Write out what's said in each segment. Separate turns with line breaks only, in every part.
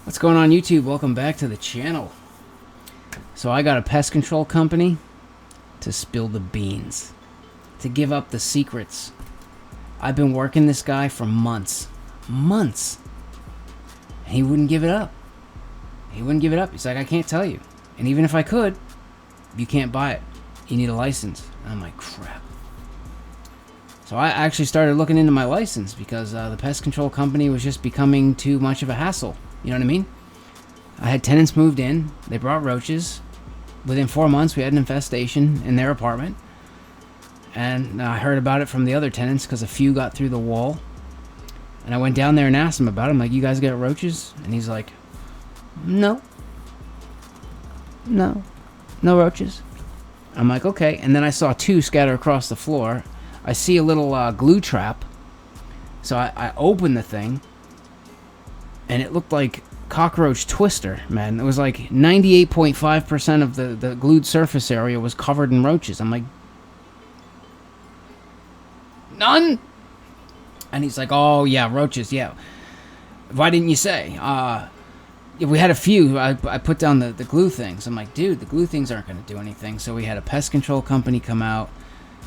What's going on, YouTube? Welcome back to the channel. So I got a pest control company to spill the beans, to give up the secrets. I've been working this guy for months. And he wouldn't give it up. He's like, I can't tell you. And even if I could, you can't buy it. You need a license. And I'm like, crap. So I actually started looking into my license because the pest control company was just becoming too much of a hassle. You know what I mean? I had tenants moved in. They brought roaches. Within 4 months, we had an infestation in their apartment. And I heard about it from the other tenants because a few got through the wall. And I went down there and asked him about it. I'm like, you guys get roaches? And he's like, no. No roaches. I'm like, okay. And then I saw two scatter across the floor. I see a little glue trap. So I opened the thing. And it looked like cockroach twister, man. It was like 98.5% of the glued surface area was covered in roaches. I'm like, none? And he's like, oh, yeah, roaches, yeah. Why didn't you say? We had a few. I put down the glue things. I'm like, dude, the glue things aren't going to do anything. So we had a pest control company come out.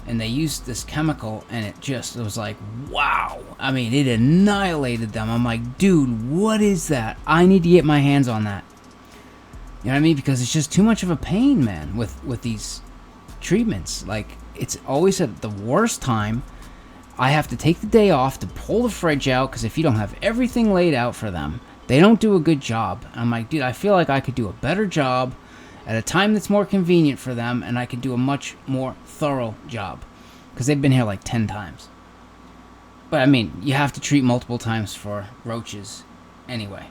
And they used this chemical, and it was like, wow. I mean, it annihilated them. I'm like, dude, what is that? I need to get my hands on that. You know what I mean? Because it's just too much of a pain, man, with these treatments. Like, it's always at the worst time. I have to take the day off to pull the fridge out, because if you don't have everything laid out for them, they don't do a good job. I'm like, dude, I feel like I could do a better job at a time that's more convenient for them, and I could do a much more thorough job. Because they've been here like 10 times. But, I mean, you have to treat multiple times for roaches anyway.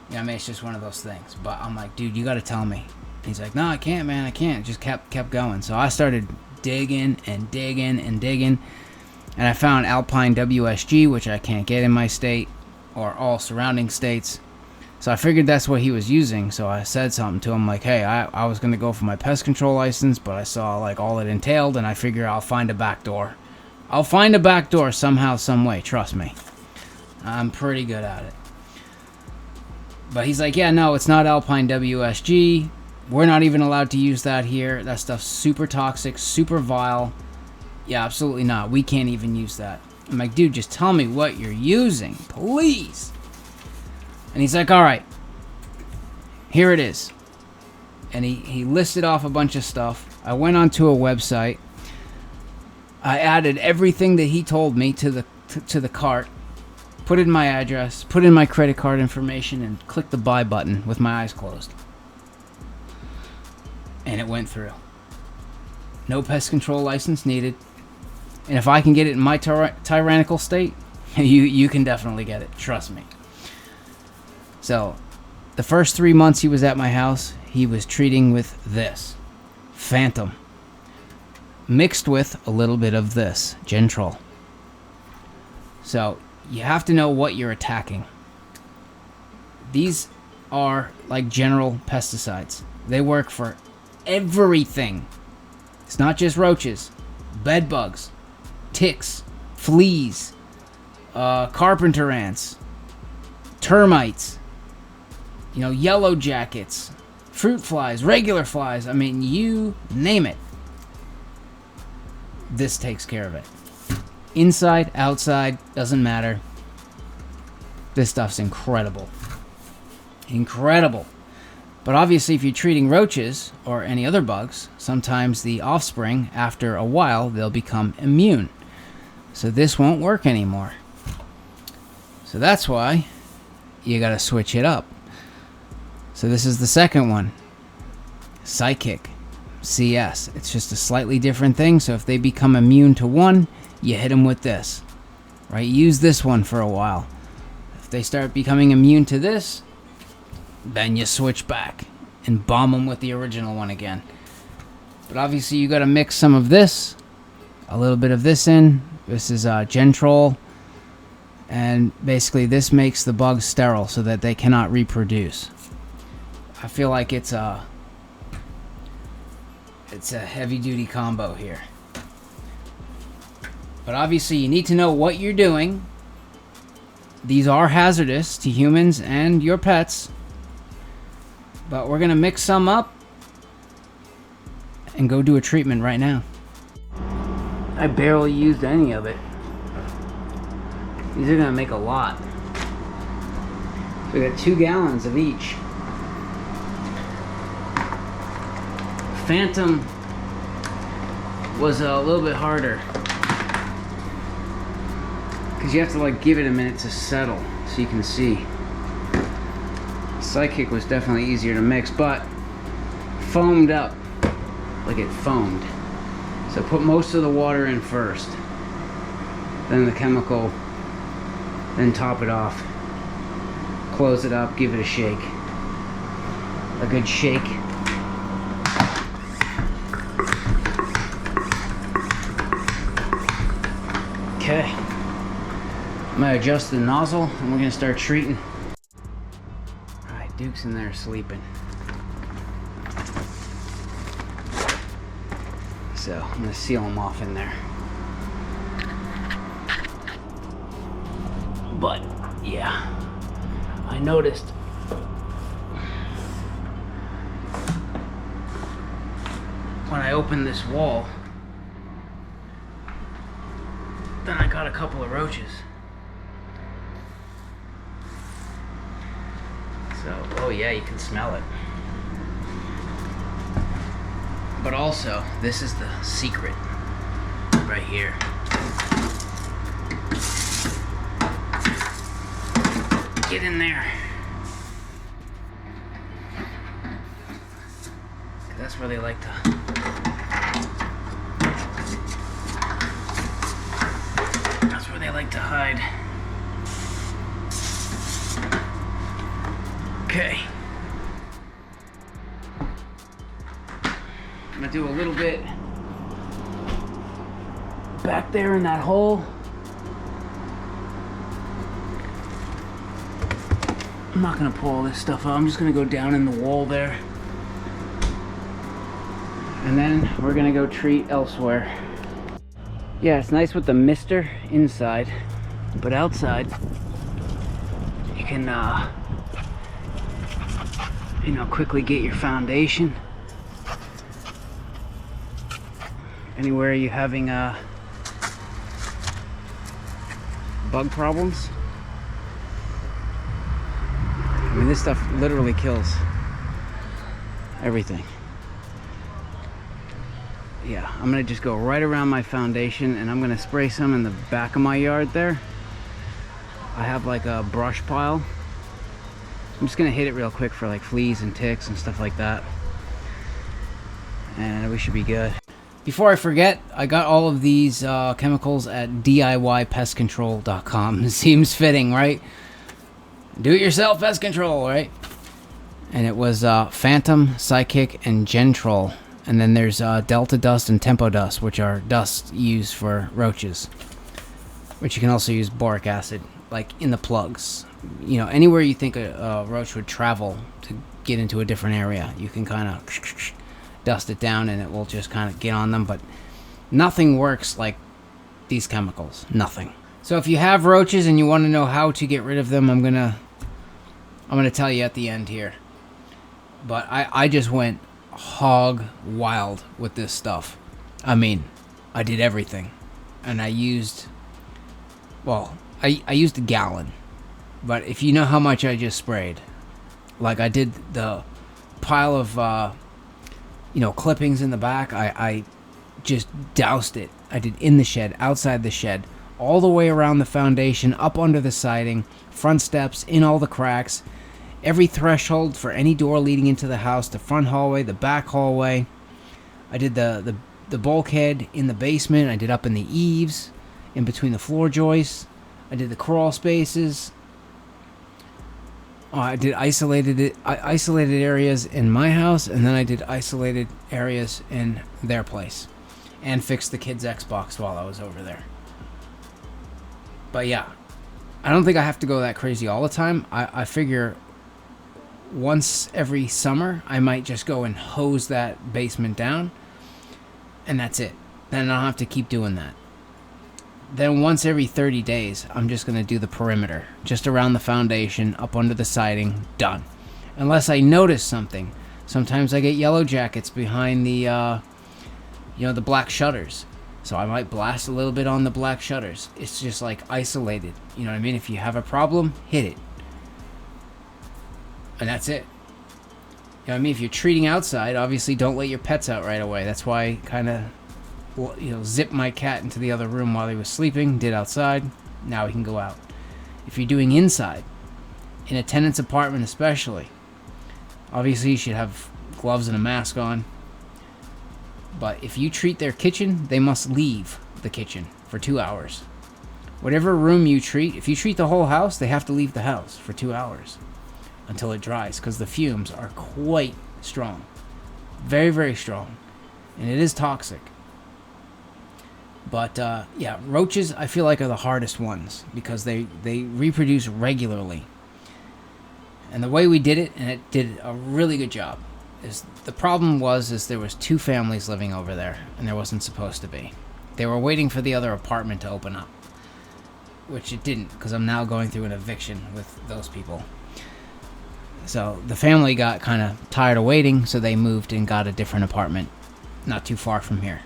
You know, I mean, it's just one of those things. But I'm like, dude, you got to tell me. He's like, no, I can't, man, I can't. Just kept going. So I started digging. And I found Alpine WSG, which I can't get in my state or all surrounding states. So I figured that's what he was using, so I said something to him like, hey, I was going to go for my pest control license, but I saw like all it entailed, and I figure I'll find a back door. I'll find a back door somehow, some way, trust me. I'm pretty good at it. But he's like, yeah, no, it's not Alpine WSG. We're not even allowed to use that here. That stuff's super toxic, super vile. Yeah, absolutely not. We can't even use that. I'm like, dude, just tell me what you're using, please. And he's like, all right, here it is. And he listed off a bunch of stuff. I went onto a website. I added everything that he told me to the cart, put in my address, put in my credit card information, and clicked the buy button with my eyes closed. And it went through. No pest control license needed. And if I can get it in my tyrannical state, you can definitely get it. Trust me. So, the first 3 months he was at my house, he was treating with this, Phantom, mixed with a little bit of this, Gentrol. So, you have to know what you're attacking. These are like general pesticides. They work for everything. It's not just roaches, bed bugs, ticks, fleas, carpenter ants, termites, yellow jackets, fruit flies, regular flies. I mean, you name it. This takes care of it. Inside, outside, doesn't matter. This stuff's incredible. Incredible. But obviously, if you're treating roaches or any other bugs, sometimes the offspring, after a while, they'll become immune. So this won't work anymore. So that's why you gotta switch it up. So this is the second one, Psychic CS. It's just a slightly different thing. So if they become immune to one, you hit them with this, right? Use this one for a while. If they start becoming immune to this, then you switch back and bomb them with the original one again. But obviously you got to mix some of this, a little bit of this in. This is Gentrol. And basically this makes the bugs sterile so that they cannot reproduce. I feel like it's a heavy-duty combo here. But obviously you need to know what you're doing these are hazardous to humans and your pets. But we're going to mix some up and go do a treatment right now. I barely used any of it. These are going to make a lot. We got 2 gallons of each. Phantom was a little bit harder because you have to like give it a minute to settle so you can see. Psychic was definitely easier to mix, but foamed up like it foamed. So put most of the water in first, then the chemical, then top it off. Close it up, give it a shake. A good shake. Okay. I'm gonna adjust the nozzle and we're gonna start treating. Alright, Duke's in there sleeping. So I'm gonna seal him off in there. But yeah, I noticed when I opened this wall, then I got a couple of roaches. So, oh yeah, you can smell it. But also, this is the secret right here. Get in there. That's where they like to. That's where they like to hide. Okay. I'm gonna do a little bit back there in that hole. I'm not gonna pull all this stuff out. I'm just gonna go down in the wall there. And then we're gonna go treat elsewhere. Yeah, it's nice with the mister inside, but outside you can you know, quickly get your foundation. Anywhere you're having bug problems. I mean, this stuff literally kills everything. Yeah, I'm gonna just go right around my foundation and I'm gonna spray some in the back of my yard there. I have like a brush pile. I'm just gonna hit it real quick for like fleas and ticks and stuff like that. And we should be good. Before I forget, I got all of these chemicals at DIYpestcontrol.com. Seems fitting, right? Do-it-yourself pest control, right? And it was Phantom, Psychic, and Gentrol. And then there's Delta Dust and Tempo Dust, which are dust used for roaches. Which you can also use boric acid, like in the plugs. You know, anywhere you think a roach would travel to get into a different area, you can kind of dust it down and it will just kind of get on them. But nothing works like these chemicals. Nothing. So if you have roaches and you want to know how to get rid of them, I'm gonna tell you at the end here. But I just went hog wild with this stuff. I mean, I did everything. And I used, well, I used a gallon. But if you know how much I just sprayed, like I did the pile of, you know, clippings in the back, I just doused it. I did in the shed, outside the shed, all the way around the foundation, up under the siding, front steps, in all the cracks, every threshold for any door leading into the house, the front hallway, the back hallway. I did the bulkhead in the basement. I did up in the eaves, in between the floor joists. I did the crawl spaces. I did isolated areas in my house, and then I did isolated areas in their place, and fixed the kids' Xbox while I was over there. But yeah, I don't think I have to go that crazy all the time. I figure once every summer, I might just go and hose that basement down, and that's it. Then I don't have to keep doing that. Then once every 30 days, I'm just going to do the perimeter, just around the foundation, up under the siding, done. Unless I notice something. Sometimes I get yellow jackets behind the, the black shutters. So I might blast a little bit on the black shutters. It's just like isolated. You know what I mean? If you have a problem, hit it. And that's it. You know what I mean? If you're treating outside, obviously don't let your pets out right away. That's why I kind of, zip my cat into the other room while he was sleeping, did outside. Now he can go out. If you're doing inside, in a tenant's apartment especially, obviously you should have gloves and a mask on. But if you treat their kitchen, they must leave the kitchen for 2 hours. Whatever room you treat, if you treat the whole house, they have to leave the house for 2 hours until it dries, because the fumes are quite strong. Very, very strong. And it is toxic. But, roaches, I feel like, are the hardest ones because they reproduce regularly. And the way we did it, and it did a really good job, is the problem was there was 2 families living over there, and there wasn't supposed to be. They were waiting for the other apartment to open up, which it didn't, because I'm now going through an eviction with those people. So the family got kind of tired of waiting, so they moved and got a different apartment not too far from here.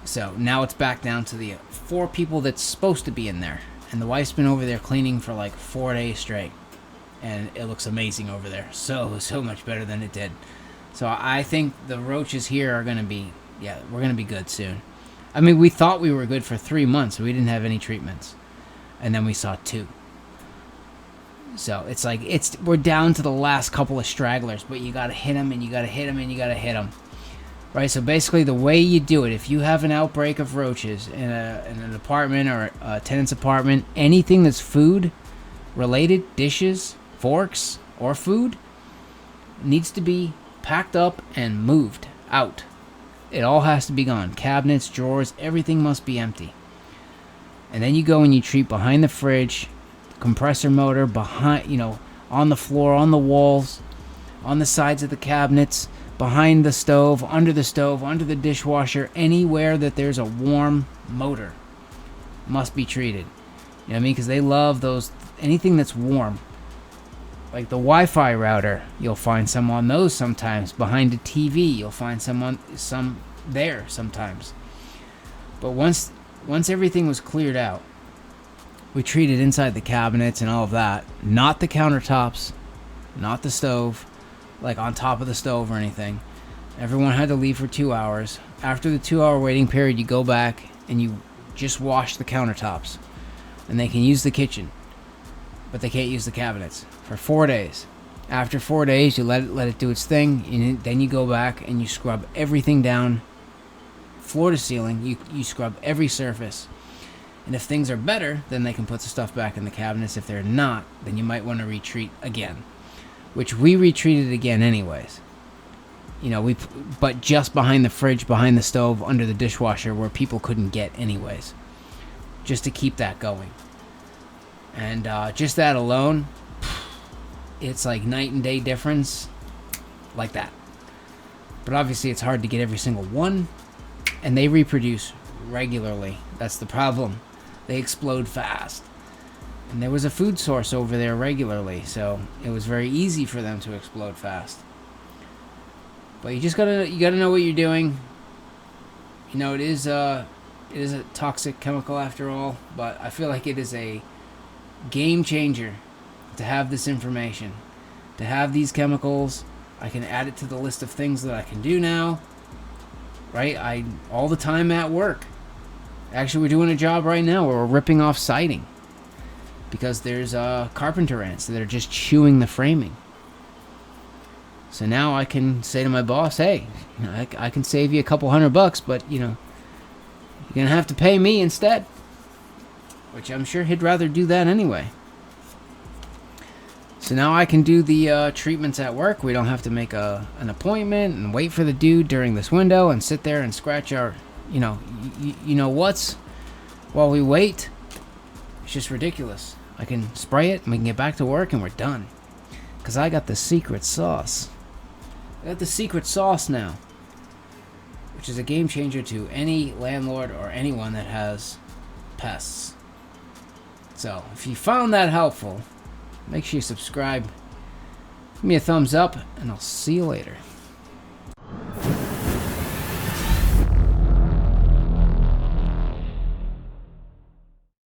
So now it's back down to the 4 people that's supposed to be in there. And the wife's been over there cleaning for like 4 days straight. And it looks amazing over there. So much better than it did. So I think the roaches here are going to be, we're going to be good soon. I mean, we thought we were good for 3 months. We didn't have any treatments. And then we saw 2. So it's like, we're down to the last couple of stragglers. But you got to hit them, and you got to hit them, and you got to hit them. Right, so basically the way you do it, if you have an outbreak of roaches in an apartment or a tenant's apartment, anything that's food related, dishes, forks, or food, needs to be packed up and moved out. It all has to be gone. Cabinets, drawers, everything must be empty. And then you go and you treat behind the fridge, compressor motor, behind, on the floor, on the walls, on the sides of the cabinets, behind the stove, under the dishwasher, anywhere that there's a warm motor must be treated. You know what I mean? Because they love those, anything that's warm. Like the Wi-Fi router, you'll find some on those sometimes. Behind a TV, you'll find some there sometimes. But once everything was cleared out, we treated inside the cabinets and all of that. Not the countertops, not the stove, like on top of the stove or anything. Everyone had to leave for 2 hours. After the 2-hour waiting period, you go back and you just wash the countertops. And they can use the kitchen, but they can't use the cabinets for 4 days. After 4 days, you let it do its thing, and then you go back and you scrub everything down, floor to ceiling. You scrub every surface. And if things are better, then they can put the stuff back in the cabinets. If they're not, then you might want to retreat again. Which we retreated again anyways. But just behind the fridge, behind the stove, under the dishwasher, where people couldn't get anyways. Just to keep that going. And just that alone, it's like night and day difference. Like that. But obviously it's hard to get every single one. And they reproduce regularly. That's the problem. They explode fast. And there was a food source over there regularly, so it was very easy for them to explode fast. But you gotta know what you're doing. It is a toxic chemical after all, but I feel like it is a game changer to have this information, to have these chemicals. I can add it to the list of things that I can do now. Right, all the time at work. Actually, we're doing a job right now where we're ripping off siding. Because there's carpenter ants that are just chewing the framing. So now I can say to my boss, hey, I can save you a couple $100, but, you're going to have to pay me instead. Which I'm sure he'd rather do that anyway. So now I can do the treatments at work. We don't have to make an appointment and wait for the dude during this window and sit there and scratch our, what's while we wait. It's just ridiculous. I can spray it and we can get back to work and we're done. Because I got the secret sauce. I got the secret sauce now. Which is a game changer to any landlord or anyone that has pests. So, if you found that helpful, make sure you subscribe, give me a thumbs up, and I'll see you later.